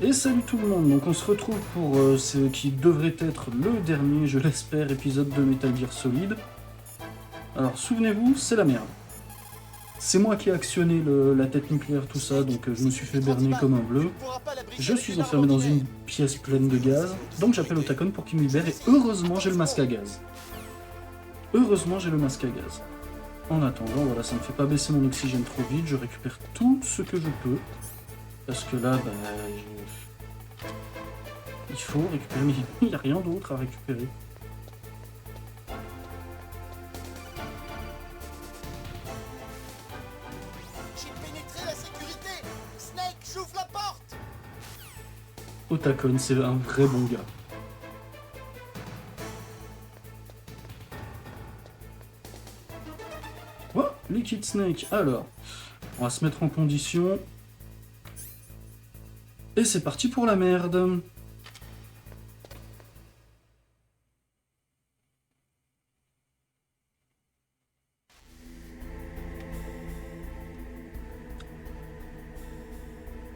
Et salut tout le monde, donc on se retrouve pour ce qui devrait être le dernier, je l'espère, épisode de Metal Gear Solid. Alors souvenez-vous, c'est la merde. C'est moi qui ai actionné la tête nucléaire, tout ça, donc je me suis fait berner comme un bleu. Je suis enfermé dans une pièce pleine de gaz, donc j'appelle Otacon pour qu'il me libère, et heureusement j'ai le masque à gaz. Heureusement j'ai le masque à gaz. En attendant, voilà, ça me fait pas baisser mon oxygène trop vite, je récupère tout ce que je peux. Parce que là, il faut récupérer, mais il n'y a rien d'autre à récupérer. J'ai pénétré la sécurité. Snake, j'ouvre la porte. Otacon, c'est un vrai bon gars. Oh, Liquid Snake, alors, on va se mettre en condition. Et c'est parti pour la merde.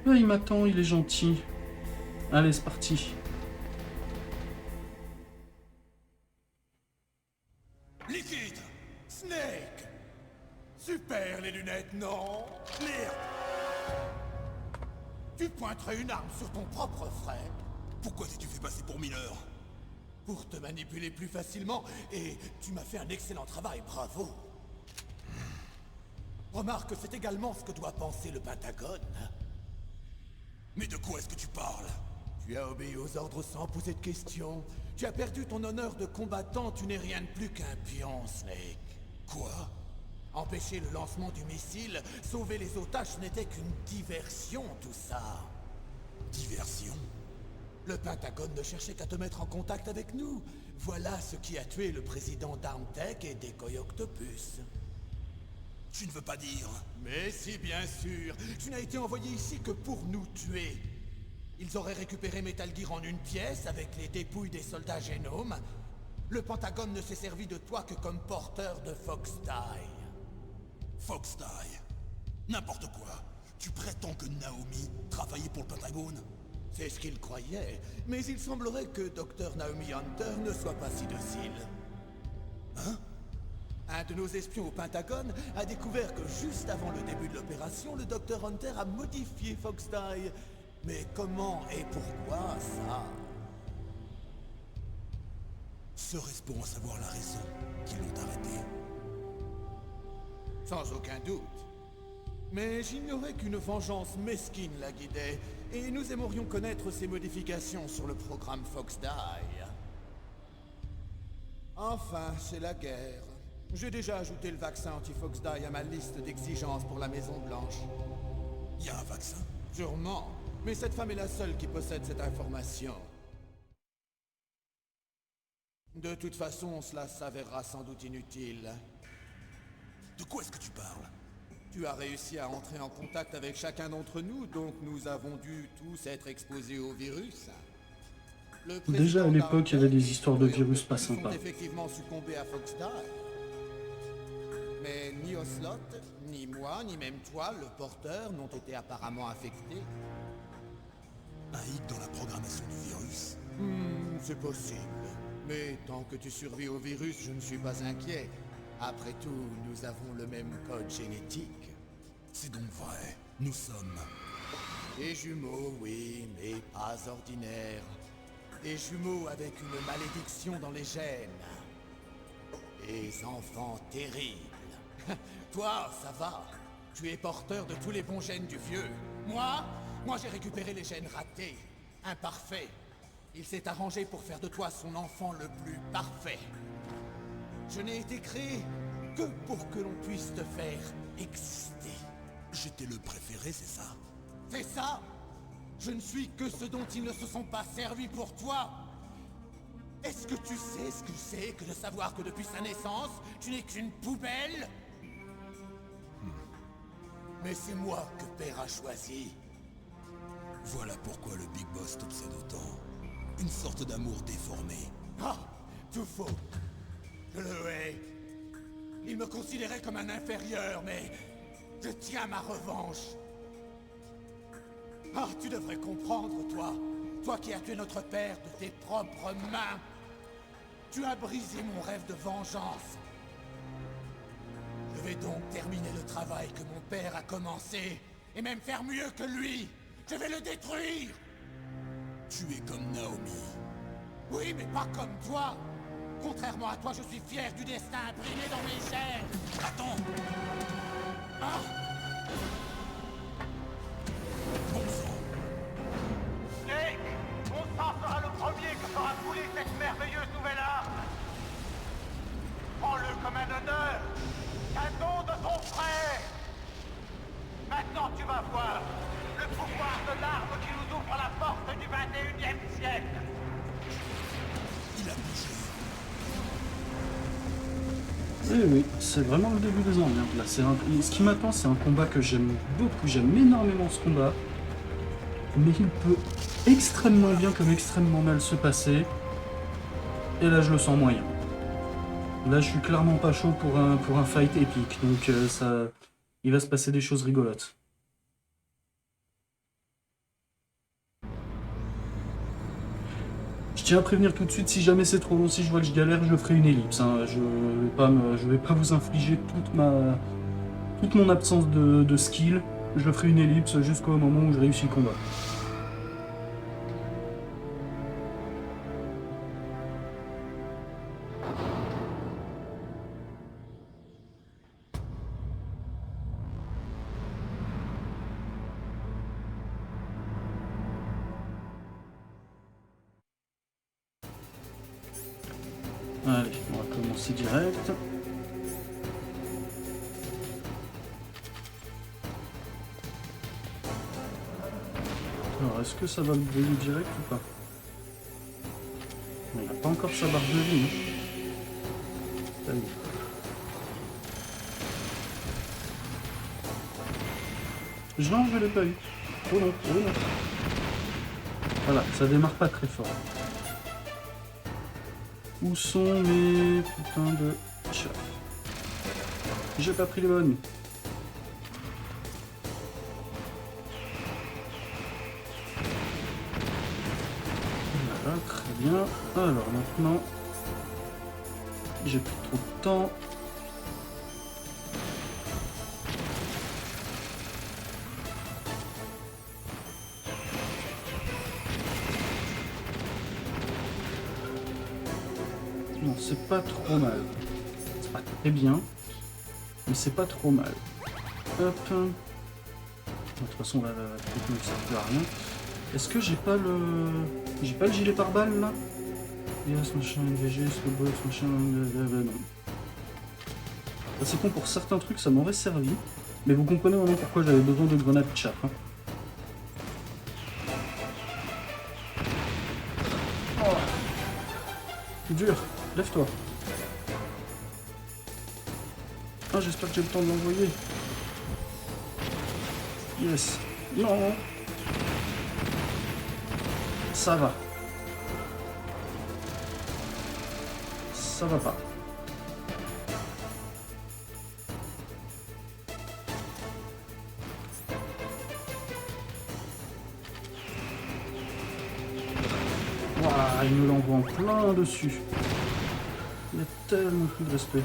Ah, il m'attend, il est gentil. Allez, c'est parti. Liquide. Snake. Super les lunettes, non? Merde. Tu pointerais une arme sur ton propre frère. Pourquoi t'es-tu fait passer pour Miller? Pour te manipuler plus facilement, et tu m'as fait un excellent travail, bravo. Remarque, c'est également ce que doit penser le Pentagone. Mais de quoi est-ce que tu parles? Tu as obéi aux ordres sans poser de questions. Tu as perdu ton honneur de combattant, tu n'es rien de plus qu'un pion, Snake. Quoi? Empêcher le lancement du missile, sauver les otages, ce n'était qu'une diversion, tout ça. Diversion? Le Pentagone ne cherchait qu'à te mettre en contact avec nous. Voilà ce qui a tué le président d'Armtech et Decoy Octopus. Tu ne veux pas dire? Mais si, bien sûr. Tu n'as été envoyé ici que pour nous tuer. Ils auraient récupéré Metal Gear en une pièce avec les dépouilles des soldats génomes. Le Pentagone ne s'est servi de toi que comme porteur de Fox-Die. Fox-Die? N'importe quoi. Tu prétends que Naomi travaillait pour le Pentagone? C'est ce qu'il croyait, mais il semblerait que Dr Naomi Hunter ne soit pas si docile. Hein? Un de nos espions au Pentagone a découvert que juste avant le début de l'opération, le Dr Hunter a modifié Fox-Die. Mais comment et pourquoi, ça? Serait-ce pour en savoir la raison qu'ils l'ont arrêté? Sans aucun doute. Mais j'ignorais qu'une vengeance mesquine la guidait, et nous aimerions connaître ses modifications sur le programme Fox-Die. Enfin, c'est la guerre. J'ai déjà ajouté le vaccin anti-Fox-Die à ma liste d'exigences pour la Maison Blanche. Y a un vaccin? Sûrement, mais cette femme est la seule qui possède cette information. De toute façon, cela s'avérera sans doute inutile. De quoi est-ce que tu parles? Tu as réussi à entrer en contact avec chacun d'entre nous, donc nous avons dû tous être exposés au virus. Le Déjà à président l'époque, il y avait d'Armtech des histoires de et virus pas Octopus sympas. ont effectivement succombé à Fox-Die. Mais ni Ocelot, ni moi, ni même toi, le porteur, n'ont été apparemment affectés. Un hic dans la programmation du virus? C'est possible. Mais tant que tu survis au virus, je ne suis pas inquiet. Après tout, nous avons le même code génétique. C'est donc vrai. Nous sommes... Des jumeaux, oui, mais pas ordinaires. Des jumeaux avec une malédiction dans les gènes. Des enfants terribles. Toi, ça va. Tu es porteur de tous les bons gènes du vieux. Moi j'ai récupéré les gènes ratés, imparfaits. Il s'est arrangé pour faire de toi son enfant le plus parfait. Je n'ai été créé que pour que l'on puisse te faire exister. J'étais le préféré, c'est ça? C'est ça? Je ne suis que ce dont ils ne se sont pas servis pour toi. Est-ce que tu sais ce que c'est que de savoir que depuis sa naissance, tu n'es qu'une poubelle? Mais c'est moi que Père a choisi. Voilà pourquoi le Big Boss t'obsède autant. Une sorte d'amour déformé. Ah, tout faux. Je le hais. Il me considérait comme un inférieur, mais je tiens ma revanche. Ah, tu devrais comprendre, toi. Toi qui as tué notre père de tes propres mains. Tu as brisé mon rêve de vengeance. Je vais donc terminer le travail que mon père a commencé. Et même faire mieux que lui. Je vais le détruire. Tu es comme Naomi. Oui, mais pas comme toi. Contrairement à toi, je suis fier du destin imprimé dans mes gènes. Attends. Ah, Bon sang. Snake, mon sang sera le premier que fera couler cette merveilleuse nouvelle arme. Prends-le comme un honneur, cadeau de ton frère. Maintenant tu vas voir le pouvoir de l'arme qui nous ouvre la porte du 21e siècle. Il a bougé. Oui, oui, c'est vraiment le début des emmerdes là. Ce qui m'attend, c'est un combat que j'aime beaucoup, j'aime énormément ce combat. Mais il peut extrêmement bien comme extrêmement mal se passer. Et là, je le sens moyen. Là, je suis clairement pas chaud pour un fight épique. Donc, il va se passer des choses rigolotes. Je tiens à prévenir tout de suite, si jamais c'est trop long, si je vois que je galère, je ferai une ellipse. Hein. Je vais pas vous infliger toute mon absence de skill. Je ferai une ellipse jusqu'au moment où je réussis le combat. Allez, on va commencer direct. Alors, est-ce que ça va le brûler direct ou pas? Il n'a pas encore sa barre de vie. Hein. Ça y est. Non, je l'ai pas eu. Oh non, oh non. Voilà, ça démarre pas très fort. Où sont mes putains de chats? J'ai pas pris les bonnes. Voilà, très bien. Alors maintenant, j'ai plus trop de temps. Non, c'est pas trop mal. C'est pas très bien, mais c'est pas trop mal. Hop. De toute façon, la technique ne sert à rien. Est-ce que j'ai pas le gilet pare-balles là? Yes, machin, NVG, Slowbox, machin, non. C'est con, pour certains trucs ça m'aurait servi, mais vous comprenez vraiment pourquoi j'avais besoin de grenades chap. Hein. Oh. Dur, lève-toi. Ah, j'espère que j'ai le temps de l'envoyer. Yes. Non. Ça va. Ça va pas. Waouh, il me l'envoie en plein dessus. Il y a tellement plus de respect.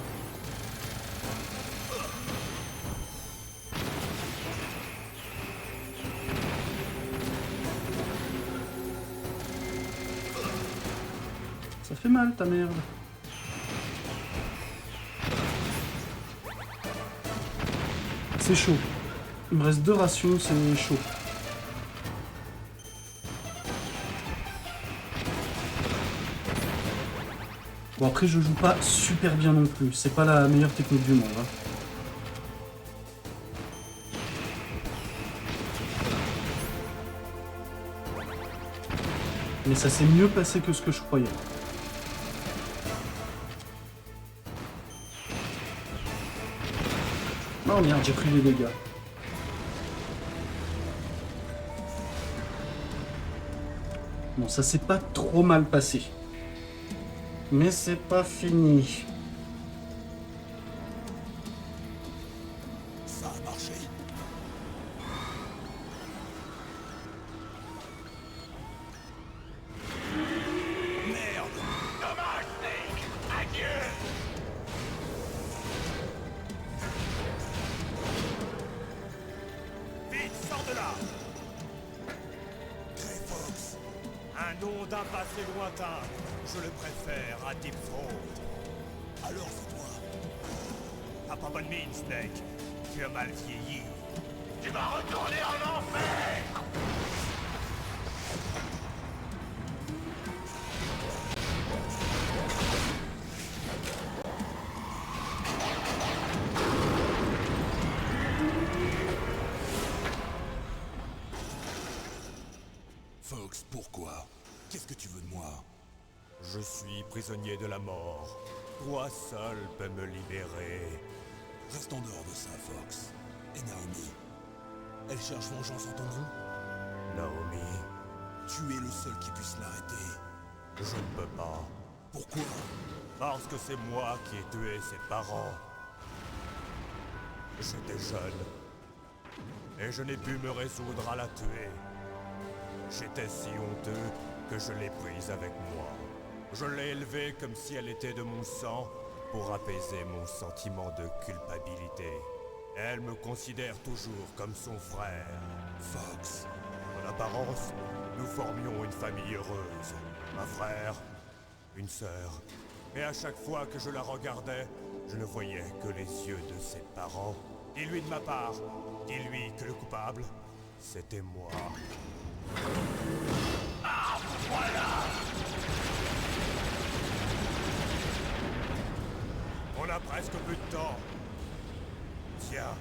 Ça fait mal ta merde. C'est chaud. Il me reste 2 rations, c'est chaud. Bon après je joue pas super bien non plus, c'est pas la meilleure technique du monde. Hein. Mais ça s'est mieux passé que ce que je croyais. Oh merde, j'ai pris des dégâts. Bon, ça s'est pas trop mal passé. Mais c'est pas fini. Ça a marché. nom d'un passé lointain. Je le préfère à Deep Throat. Alors c'est toi. T'as pas bonne mine, Snake. Tu as mal vieilli. Tu vas retourner en enfer! Fox, pourquoi? Qu'est-ce que tu veux de moi? Je suis prisonnier de la mort. Toi seul peux me libérer. Reste en dehors de ça, Fox. Et Naomi? Elle cherche vengeance en ton nom? Naomi, Tu es le seul qui puisse l'arrêter. je ne peux pas. Pourquoi? Parce que c'est moi qui ai tué ses parents. J'étais jeune. Et je n'ai pu me résoudre à la tuer. J'étais si honteux que je l'ai prise avec moi. Je l'ai élevée comme si elle était de mon sang pour apaiser mon sentiment de culpabilité. Elle me considère toujours comme son frère. Fox. En apparence, nous formions une famille heureuse. Un frère, une sœur. Et à chaque fois que je la regardais, je ne voyais que les yeux de ses parents. Dis-lui de ma part, dis-lui que le coupable, c'était moi. On a presque plus de temps. Tiens,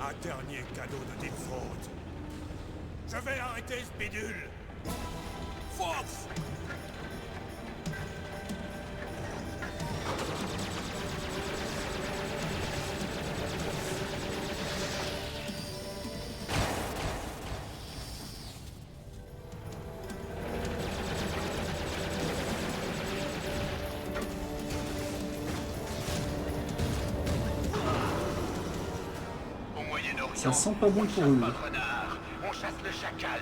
un dernier cadeau de Deep Throat. Je vais arrêter ce bidule. Fox! Au Moyen-Orient, Ça sent pas bon pour on eux. chasse pas le renard, on chasse le chacal.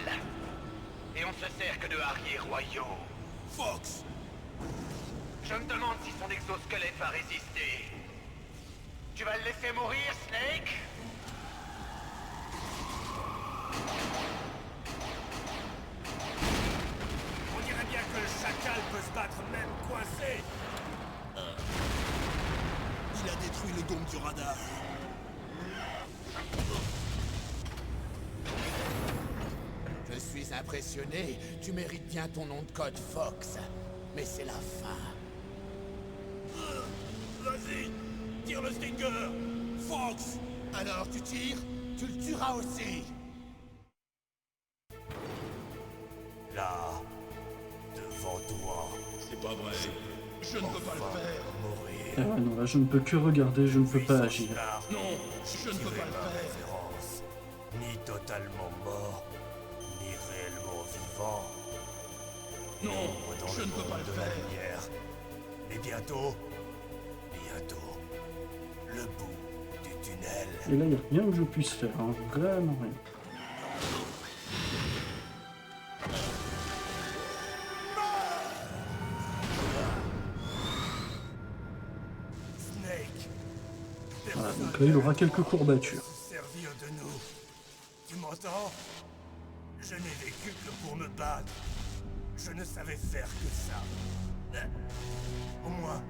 Et on se sert que de harriers royaux. Fox! Je me demande si son exosquelette va résister. Tu vas le laisser mourir, Snake? On dirait bien que le chacal peut se battre même coincé. Il a détruit le dôme du radar. Je suis impressionné. Tu mérites bien ton nom de code, Fox. Mais c'est la fin. Vas-y, tire le Stinger. Fox! Alors tu tires, tu le tueras aussi. Là, devant toi. C'est pas vrai. Je ne peux pas le faire. Mourir. Ah ouais, non, là, je ne peux que regarder, je ne peux pas agir. Non, je ne peux pas le faire. Référence. Ni totalement mort, ni réellement vivant. Non, Dans je le ne peux pas monde le de la faire. lumière. Et bientôt, le bout du tunnel. Et là, il n'y a rien que je puisse faire, hein. Vraiment rien. Snake. Voilà, donc là, il aura quelques courbatures. Servi de nous. Tu m'entends? Je n'ai vécu que pour me battre. Je ne savais faire que ça. Au moins,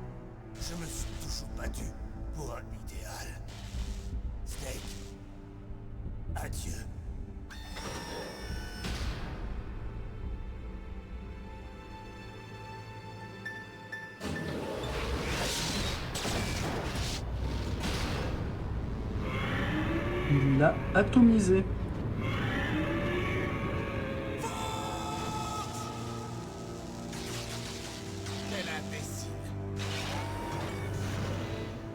je me suis toujours battu pour un idéal. Snake. Adieu. Il l'a atomisé. Quel imbécile.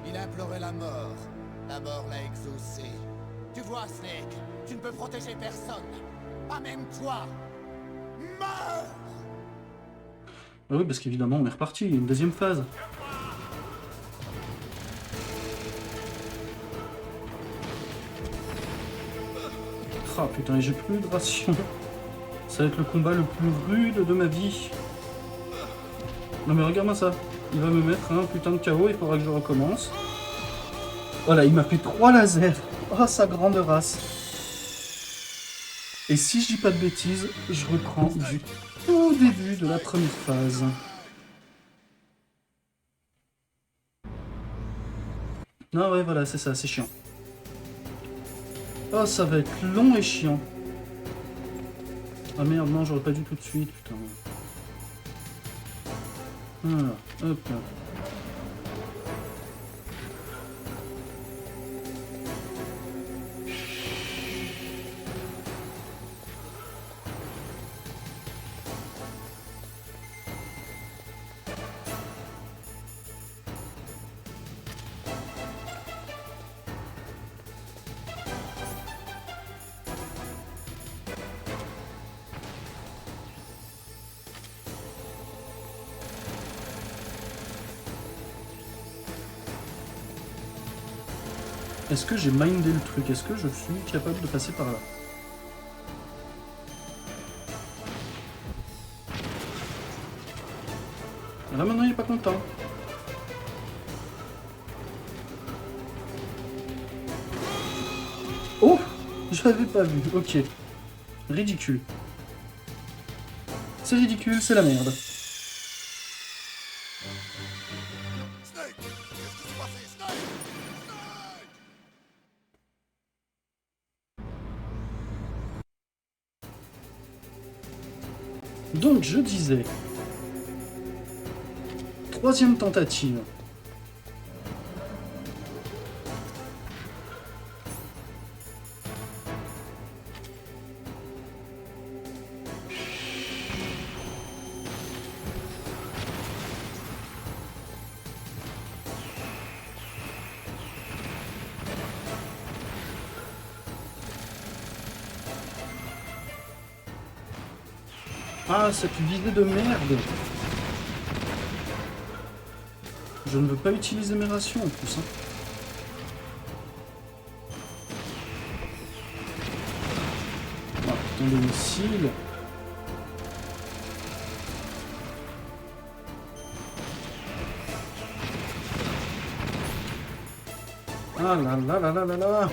Il implorait la mort. La mort l'a exaucé. Tu vois, Snake, tu ne peux protéger personne. Pas même toi. Meurs! Ah oui, parce qu'évidemment, on est reparti, il y a une deuxième phase. Ah putain, et j'ai plus de ration. Ça va être le combat le plus rude de ma vie. Non mais regarde-moi ça. Il va me mettre un putain de KO, il faudra que je recommence. Voilà, il m'a fait 3 lasers. Oh, sa grande race. Et si je dis pas de bêtises, je reprends du tout début de la première phase. Ah ouais, voilà, c'est ça, c'est chiant. Oh, ça va être long et chiant. Ah merde, non, j'aurais pas dû tout de suite, putain. Voilà, hop là. Est-ce que j'ai mindé le truc? Est-ce que je suis capable de passer par là? Là maintenant il est pas content. Oh! Je l'avais pas vu, ok. Ridicule. C'est ridicule, c'est la merde. Snake! Qu'est-ce qui s'est passé? Snake! Snake! Donc je disais... Troisième tentative. Ah, cette visée de merde! Je ne veux pas utiliser mes rations en plus. Hein. Ah, ton domicile. Ah là là là là là là.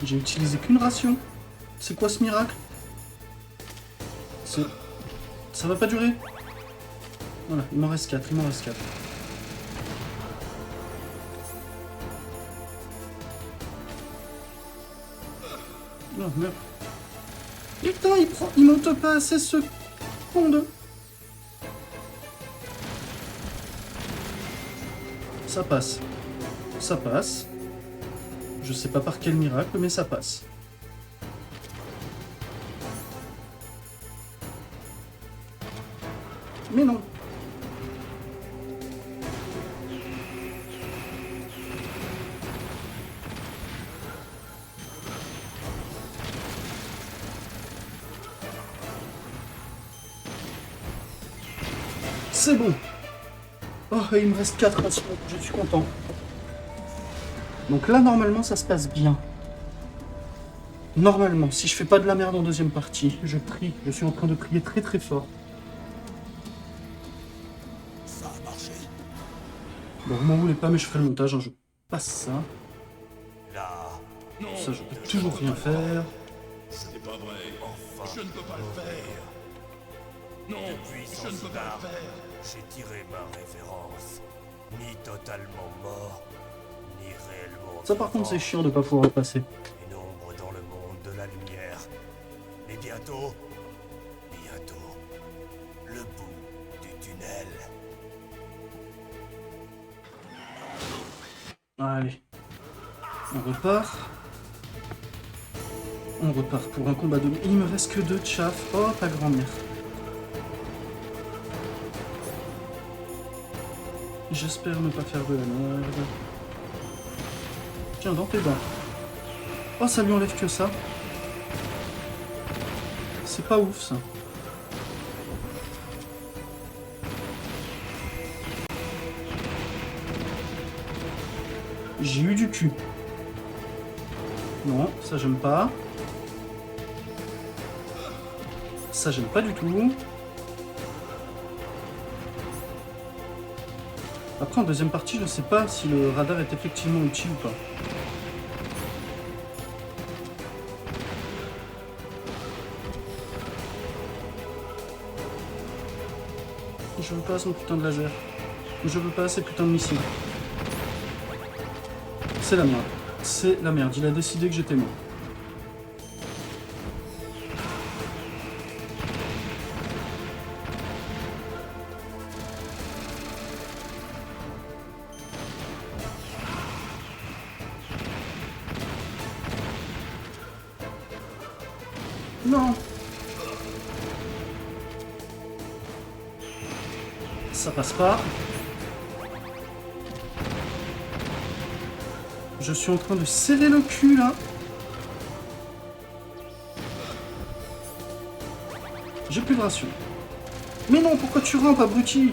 J'ai utilisé qu'une ration. C'est quoi ce miracle? Ça va pas durer? Voilà, il m'en reste 4, il m'en reste 4. Non, merde. Putain, il monte pas à 16 secondes. Ça passe. Ça passe. Je sais pas par quel miracle, mais ça passe. Mais non. C'est bon. Oh, et il me reste 4 rations, je suis content. Donc là, normalement, ça se passe bien. Normalement, si je fais pas de la merde en deuxième partie, je prie. Je suis en train de prier très très fort. Ça a marché. Bon, vous m'en voulez pas, mais je ferai le montage, hein, je passe ça. Là, Ça, je peux toujours rien faire. C'est pas vrai. enfin, Je ne peux pas le faire. Non, depuis je son ne peux pas cigare, le faire. j'ai tiré ma révérence. Ni totalement mort, ni réellement Ça, par contre, c'est vivant. chiant de pas pouvoir passer. Une ombre dans le monde de la lumière. Mais bientôt, le bout du tunnel. Allez. On repart. On repart pour un combat de... Il me reste que 2 chaff. Oh, ta grand-mère. J'espère ne pas faire de la merde. Tiens, dans tes dents. Oh, ça lui enlève que ça. C'est pas ouf, ça. J'ai eu du cul. Non, ça j'aime pas. Ça j'aime pas du tout. Après en deuxième partie, je sais pas si le radar est effectivement utile ou pas. Je veux pas son putain de laser. Je veux pas ces putains de missiles. C'est la merde. C'est la merde. Il a décidé que j'étais mort. Non. Ça passe pas. Je suis en train de serrer le cul là. J'ai plus de ration. Mais non, pourquoi tu rampes, abruti?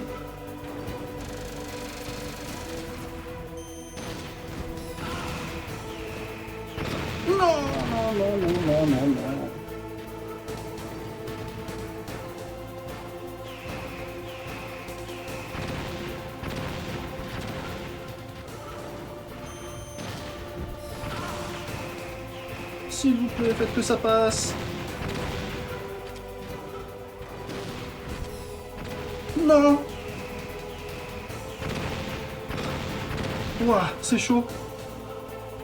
Non, non, non, non, non, non, non. S'il vous plaît, faites que ça passe. Non. Ouah, c'est chaud.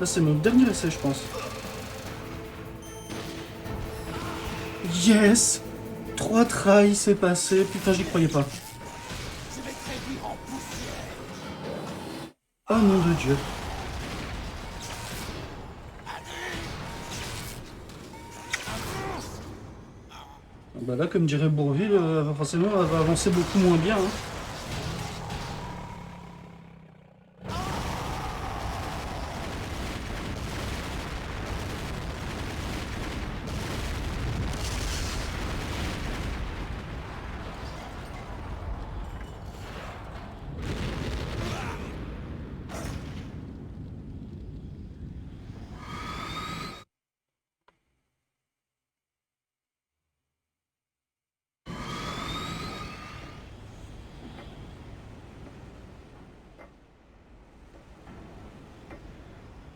Là, c'est mon dernier essai, je pense. Yes. 3 tries, c'est passé. Putain, j'y croyais pas. Je vais te réduire en poussière. Oh nom de Dieu. Bah là, comme dirait Bourvil, forcément, elle va avancer beaucoup moins bien. Hein.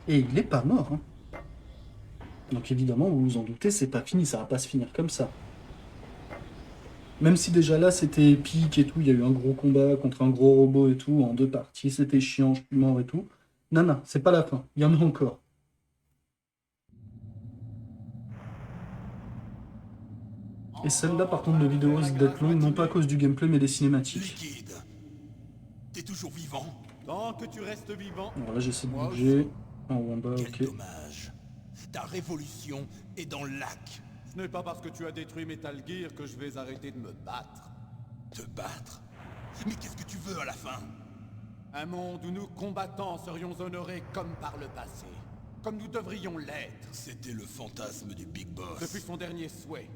Et il est pas mort. Hein. Donc évidemment, vous vous en doutez, c'est pas fini, ça va pas se finir comme ça. Même si déjà là c'était épique et tout, il y a eu un gros combat contre un gros robot et tout, en 2 parties, c'était chiant, je suis mort et tout. Non, non, c'est pas la fin, il y en a encore. Et celle-là, par contre, de vidéo risque d'être longue, non pas à cause du gameplay, mais des cinématiques. Liquide. T'es toujours vivant? Tant que tu restes vivant. Alors là, j'essaie de Moi bouger. En haut, en bas, Quel ok. dommage. Ta révolution est dans le lac. Ce n'est pas parce que tu as détruit Metal Gear que je vais arrêter de me battre. Te battre? Mais qu'est-ce que tu veux à la fin? Un monde où nous combattants serions honorés comme par le passé. Comme nous devrions l'être. C'était le fantasme du Big Boss. Ce fut son dernier souhait.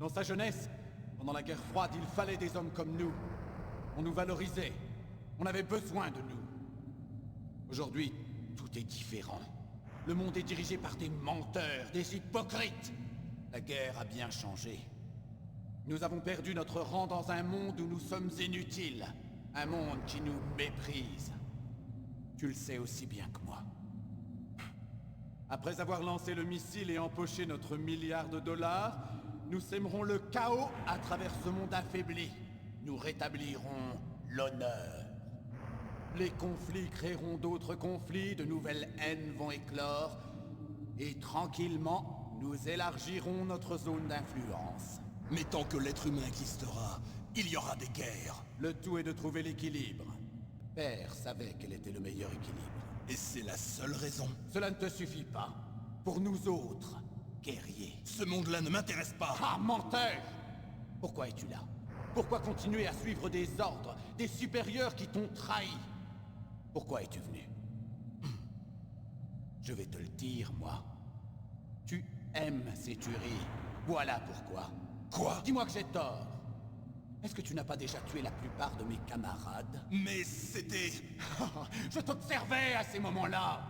Dans sa jeunesse, pendant la guerre froide, il fallait des hommes comme nous. On nous valorisait. On avait besoin de nous. Aujourd'hui, tout est différent. Le monde est dirigé par des menteurs, des hypocrites. La guerre a bien changé. Nous avons perdu notre rang dans un monde où nous sommes inutiles. Un monde qui nous méprise. Tu le sais aussi bien que moi. Après avoir lancé le missile et empoché notre milliard de dollars, nous sèmerons le chaos à travers ce monde affaibli. Nous rétablirons l'honneur. Les conflits créeront d'autres conflits, de nouvelles haines vont éclore, et tranquillement, nous élargirons notre zone d'influence. Mais tant que l'être humain existera, il y aura des guerres. Le tout est de trouver l'équilibre. Père savait quel était le meilleur équilibre. Et c'est la seule raison. Cela ne te suffit pas. Pour nous autres, guerriers. Ce monde-là ne m'intéresse pas. Ah, menteur! Pourquoi es-tu là? Pourquoi continuer à suivre des ordres, des supérieurs qui t'ont trahi? Pourquoi es-tu venu? Je vais te le dire, moi. Tu aimes ces tueries. Voilà pourquoi. Quoi? Dis-moi que j'ai tort. Est-ce que tu n'as pas déjà tué la plupart de mes camarades? Mais c'était... Je t'observais à ces moments-là.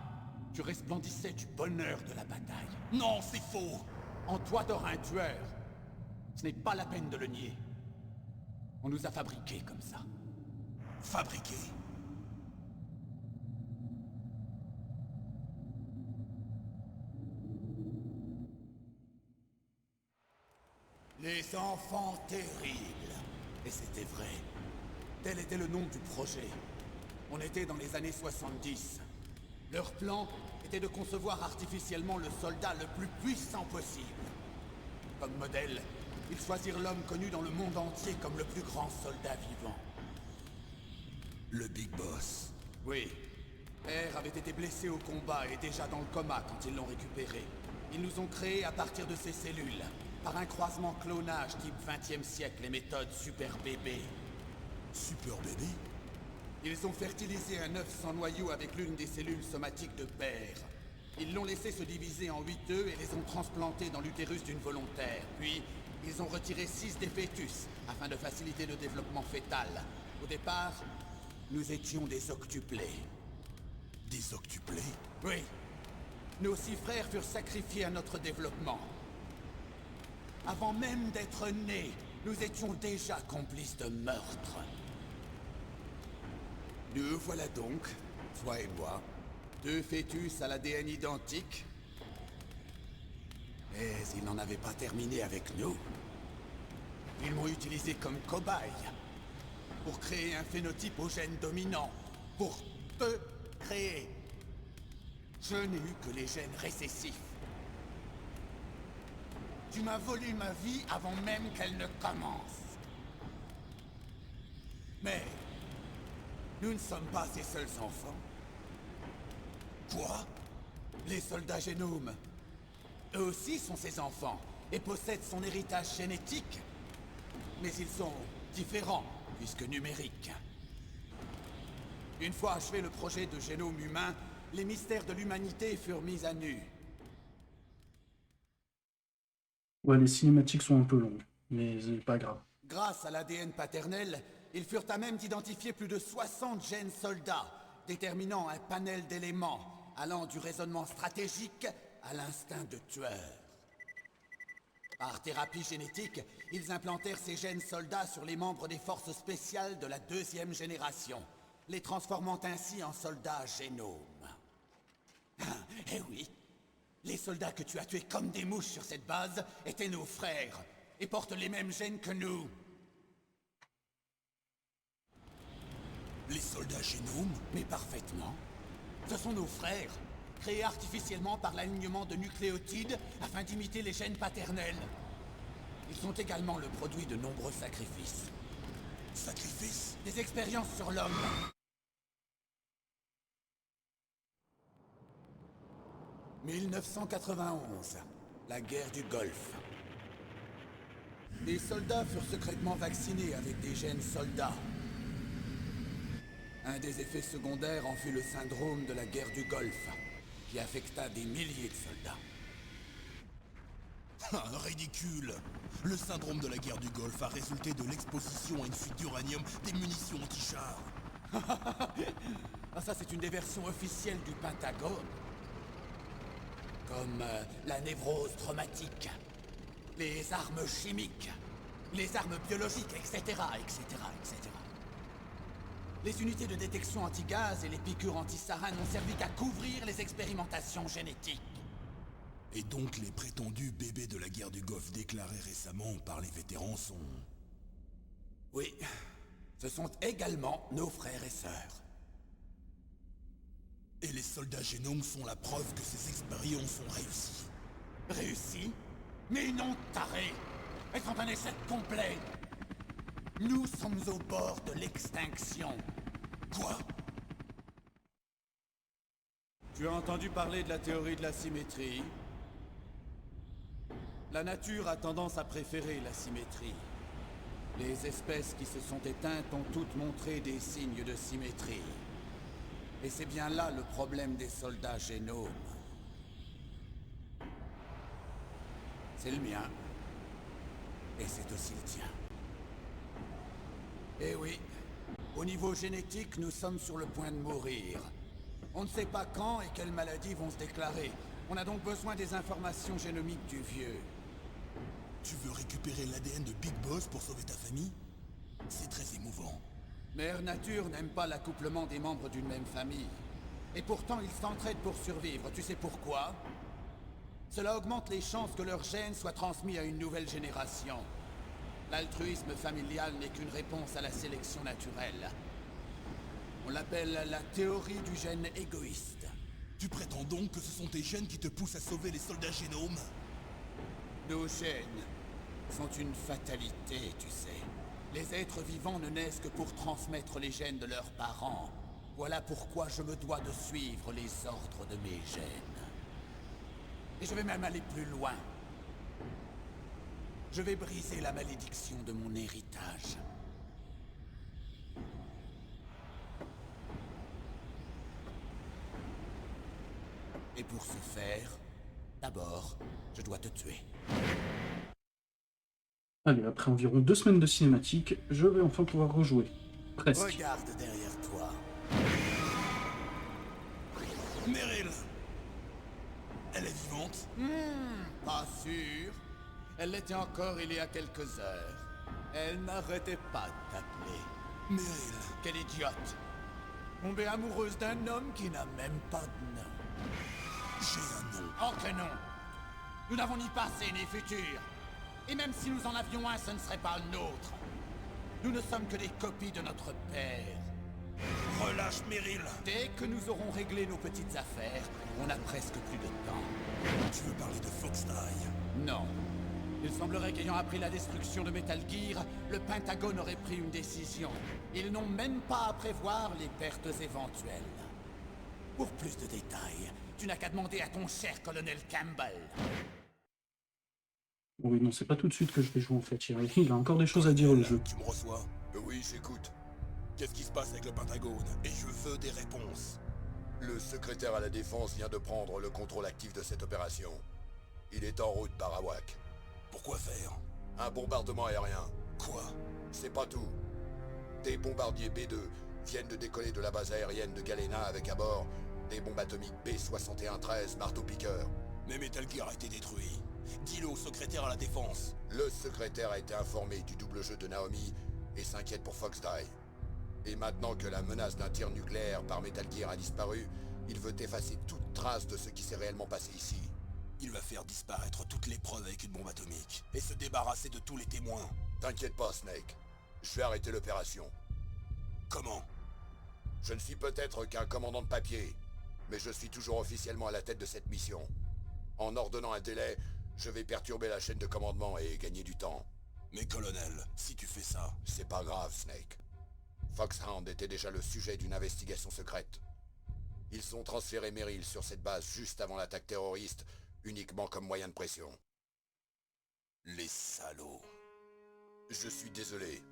Tu resplendissais du bonheur de la bataille. Non, c'est faux. En toi t'auras un tueur. Ce n'est pas la peine de le nier. On nous a fabriqués comme ça. Fabriqué. Les enfants terribles. Et c'était vrai. Tel était le nom du projet. On était dans les années 70. Leur plan était de concevoir artificiellement le soldat le plus puissant possible. Comme modèle, ils choisirent l'homme connu dans le monde entier comme le plus grand soldat vivant. Le Big Boss. Oui. Père avait été blessé au combat et déjà dans le coma quand ils l'ont récupéré. Ils nous ont créés à partir de ces cellules, par un croisement clonage type 20e siècle et méthode super bébé. Super bébé? Ils ont fertilisé un œuf sans noyau avec l'une des cellules somatiques de Père. Ils l'ont laissé se diviser en 8 œufs et les ont transplantés dans l'utérus d'une volontaire. Puis, ils ont retiré 6 des fœtus, afin de faciliter le développement fœtal. Au départ, nous étions des octuplés. Des octuplés? Oui. Nos 6 frères furent sacrifiés à notre développement. Avant même d'être nés, nous étions déjà complices de meurtre. Nous voilà donc, toi et moi, 2 fœtus à l'ADN identique. Mais ils n'en avaient pas terminé avec nous. Ils m'ont utilisé comme cobaye pour créer un phénotype au gène dominant. Pour te créer. Je n'ai eu que les gènes récessifs. Tu m'as volé ma vie avant même qu'elle ne commence. Mais nous ne sommes pas ses seuls enfants. Quoi? Les soldats génomes. Eux aussi sont ses enfants et possèdent son héritage génétique. Mais ils sont différents, puisque numériques. Une fois achevé le projet de génome humain, les mystères de l'humanité furent mis à nu. Ouais, les cinématiques sont un peu longues, mais c'est pas grave. Grâce à l'ADN paternel, ils furent à même d'identifier plus de 60 gènes soldats, déterminant un panel d'éléments allant du raisonnement stratégique à l'instinct de tueur. Par thérapie génétique, ils implantèrent ces gènes soldats sur les membres des forces spéciales de la 2e génération, les transformant ainsi en soldats génomes. Eh oui, les soldats que tu as tués comme des mouches sur cette base étaient nos frères, et portent les mêmes gènes que nous. Les soldats génomes? Mais parfaitement. Ce sont nos frères, créés artificiellement par l'alignement de nucléotides afin d'imiter les gènes paternels. Ils sont également le produit de nombreux sacrifices. Sacrifices? Des expériences sur l'homme. « 1991, la guerre du Golfe. Les soldats furent secrètement vaccinés avec des gènes soldats. Un des effets secondaires en fut le syndrome de la guerre du Golfe, qui affecta des milliers de soldats. Ah, ridicule! Le syndrome de la guerre du Golfe a résulté de l'exposition à une fuite d'uranium des munitions anti-chars. Ah, ça, c'est une des versions officielles du Pentagone. Comme la névrose traumatique, les armes chimiques, les armes biologiques, etc., etc., etc. Les unités de détection anti-gaz et les piqûres anti-sarin n'ont servi qu'à couvrir les expérimentations génétiques. Et donc les prétendus bébés de la guerre du Golfe déclarés récemment par les vétérans sont... Oui, ce sont également nos frères et sœurs. Et les soldats génomes sont la preuve que ces expériences ont réussi. Réussi? Mais non, taré! Elles sont un échec complet! Nous sommes au bord de l'extinction. Quoi? Tu as entendu parler de la théorie de la symétrie? La nature a tendance à préférer la symétrie. Les espèces qui se sont éteintes ont toutes montré des signes de symétrie. Et c'est bien là le problème des soldats génomes. C'est le mien. Et c'est aussi le tien. Eh oui, au niveau génétique, nous sommes sur le point de mourir. On ne sait pas quand et quelles maladies vont se déclarer. On a donc besoin des informations génomiques du vieux. Tu veux récupérer l'ADN de Big Boss pour sauver ta famille? C'est très émouvant. Mère Nature n'aime pas l'accouplement des membres d'une même famille. Et pourtant, ils s'entraident pour survivre. Tu sais pourquoi? Cela augmente les chances que leurs gènes soient transmis à une nouvelle génération. L'altruisme familial n'est qu'une réponse à la sélection naturelle. On l'appelle la théorie du gène égoïste. Tu prétends donc que ce sont tes gènes qui te poussent à sauver les soldats génomes? Nos gènes sont une fatalité, tu sais. Les êtres vivants ne naissent que pour transmettre les gènes de leurs parents. Voilà pourquoi je me dois de suivre les ordres de mes gènes. Et je vais même aller plus loin. Je vais briser la malédiction de mon héritage. Et pour ce faire, d'abord, je dois te tuer. Allez, après environ 2 semaines de cinématique, je vais enfin pouvoir rejouer. Presque. Regarde derrière toi. Meryl! Elle est vivante? Pas sûr. Elle l'était encore il y a quelques heures. Elle n'arrêtait pas de t'appeler. Meryl! Quelle idiote. Tombée amoureuse d'un homme qui n'a même pas de nom. J'ai un nom. Oh que non. Nous n'avons ni passé ni futur. Et même si nous en avions un, ce ne serait pas le nôtre. Nous ne sommes que des copies de notre père. Relâche Meryl! Dès que nous aurons réglé nos petites affaires, on n'a presque plus de temps. Tu veux parler de Foxdie? Non. Il semblerait qu'ayant appris la destruction de Metal Gear, le Pentagone aurait pris une décision. Ils n'ont même pas à prévoir les pertes éventuelles. Pour plus de détails, tu n'as qu'à demander à ton cher colonel Campbell. Oui, non, c'est pas tout de suite que je vais jouer en fait. Il a encore des choses à dire au jeu. Tu me reçois? Oui, j'écoute. Qu'est-ce qui se passe avec le Pentagone? Et je veux des réponses. Le secrétaire à la Défense vient de prendre le contrôle actif de cette opération. Il est en route, Barawak. Pourquoi faire? Un bombardement aérien. Quoi? C'est pas tout. Des bombardiers B-2 viennent de décoller de la base aérienne de Galena avec à bord des bombes atomiques B-61-13 marteau-piqueur. Mais Metal Gear a été détruit. Dis-le au secrétaire à la Défense. Le secrétaire a été informé du double jeu de Naomi et s'inquiète pour Foxdie. Et maintenant que la menace d'un tir nucléaire par Metal Gear a disparu, il veut effacer toute trace de ce qui s'est réellement passé ici. Il va faire disparaître toutes les preuves avec une bombe atomique. Et se débarrasser de tous les témoins. T'inquiète pas, Snake. Je vais arrêter l'opération. Comment? Je ne suis peut-être qu'un commandant de papier, mais je suis toujours officiellement à la tête de cette mission. En ordonnant un délai, je vais perturber la chaîne de commandement et gagner du temps. Mais colonel, si tu fais ça... C'est pas grave, Snake. Foxhound était déjà le sujet d'une investigation secrète. Ils ont transféré Meryl sur cette base juste avant l'attaque terroriste, uniquement comme moyen de pression. Les salauds. Je suis désolé.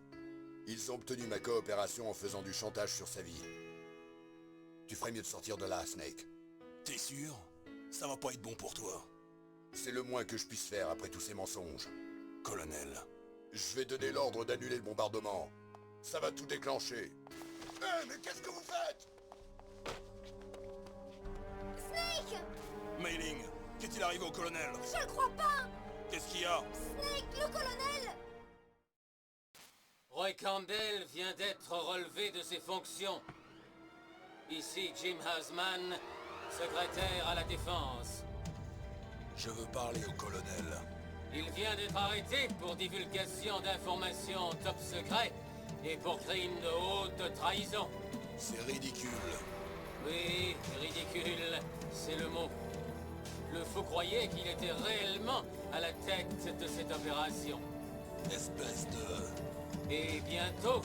Ils ont obtenu ma coopération en faisant du chantage sur sa vie. Tu ferais mieux de sortir de là, Snake. T'es sûr? Ça va pas être bon pour toi. C'est le moins que je puisse faire après tous ces mensonges. Colonel. Je vais donner l'ordre d'annuler le bombardement. Ça va tout déclencher. Mais qu'est-ce que vous faites? Snake! Mailing, qu'est-il arrivé au colonel? Je le crois pas! Qu'est-ce qu'il y a? Snake, le colonel! Roy Campbell vient d'être relevé de ses fonctions. Ici Jim Hausman, secrétaire à la Défense. Je veux parler au colonel. Il vient d'être arrêté pour divulgation d'informations top secret et pour crime de haute trahison. C'est ridicule. Oui, ridicule, c'est le mot. Le fou croyait qu'il était réellement à la tête de cette opération. Espèce de... Et bientôt,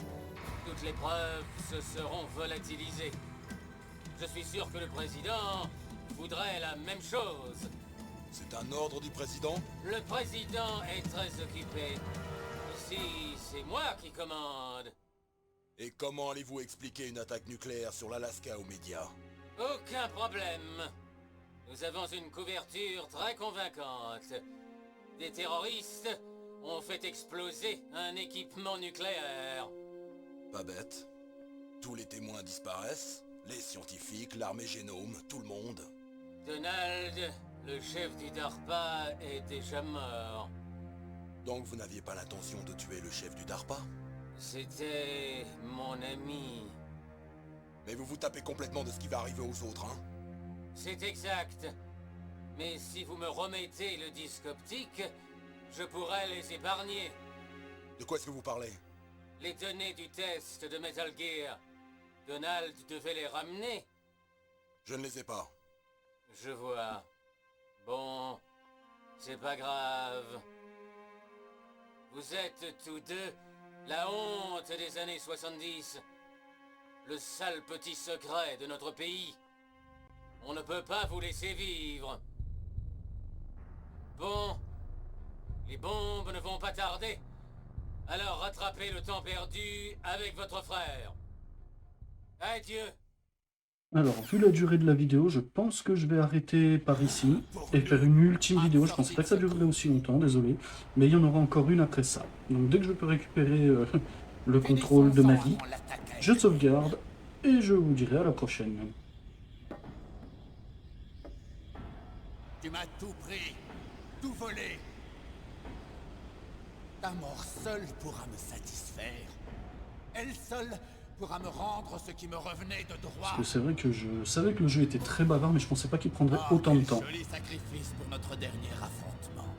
toutes les preuves se seront volatilisées. Je suis sûr que le président voudrait la même chose. C'est un ordre du président? Le président est très occupé. Ici, c'est moi qui commande. Et comment allez-vous expliquer une attaque nucléaire sur l'Alaska aux médias? Aucun problème. Nous avons une couverture très convaincante. Des terroristes ont fait exploser un équipement nucléaire. Pas bête. Tous les témoins disparaissent. Les scientifiques, l'armée génome, tout le monde. Donald, le chef du DARPA, est déjà mort. Donc vous n'aviez pas l'intention de tuer le chef du DARPA? C'était mon ami. Mais vous vous tapez complètement de ce qui va arriver aux autres, hein? C'est exact. Mais si vous me remettez le disque optique, je pourrais les épargner. De quoi est-ce que vous parlez? Les données du test de Metal Gear. Donald devait les ramener. Je ne les ai pas. Je vois. Bon, c'est pas grave. Vous êtes tous deux la honte des années 70. Le sale petit secret de notre pays. On ne peut pas vous laisser vivre. Bon, les bombes ne vont pas tarder. Alors rattrapez le temps perdu avec votre frère. Adieu. Alors, vu la durée de la vidéo, je pense que je vais arrêter par ici et faire une ultime vidéo. Je pensais pas que ça durerait aussi longtemps, désolé. Mais il y en aura encore une après ça. Donc dès que je peux récupérer le contrôle de ma vie, je sauvegarde et je vous dirai à la prochaine. Tu m'as tout pris, tout volé. Ta mort seule pourra me satisfaire. Elle seule pourra me rendre ce qui me revenait de droit. Parce que c'est vrai que je savais que le jeu était très bavard, mais je pensais pas qu'il prendrait autant de temps. Joli sacrifice pour notre dernier affrontement.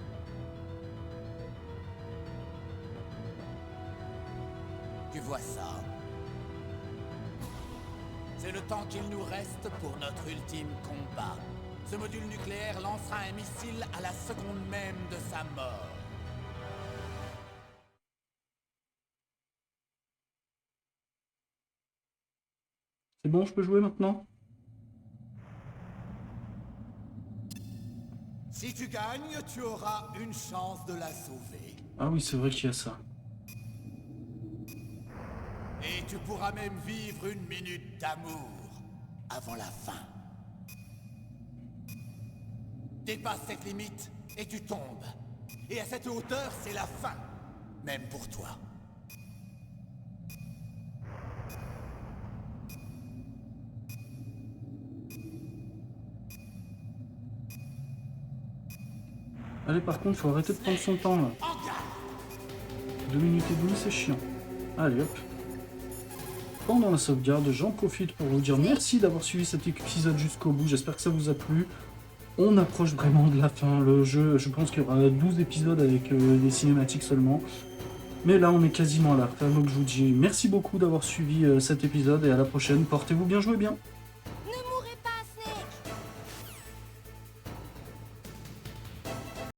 Tu vois ça? C'est le temps qu'il nous reste pour notre ultime combat. Ce module nucléaire lancera un missile à la seconde même de sa mort. C'est bon, je peux jouer maintenant? Si tu gagnes, tu auras une chance de la sauver. Ah oui, c'est vrai qu'il y a ça. Et tu pourras même vivre une minute d'amour avant la fin. Dépasse cette limite et tu tombes. Et à cette hauteur, c'est la fin. Même pour toi. Allez, par contre, faut arrêter de prendre son temps, là. 2 minutes et demie, c'est chiant. Allez, hop. Pendant la sauvegarde, j'en profite pour vous dire merci d'avoir suivi cet épisode jusqu'au bout. J'espère que ça vous a plu. On approche vraiment de la fin. Le jeu, je pense qu'il y aura 12 épisodes avec des cinématiques seulement. Mais là, on est quasiment à la fin. Donc, je vous dis merci beaucoup d'avoir suivi cet épisode et à la prochaine. Portez-vous bien, jouez bien.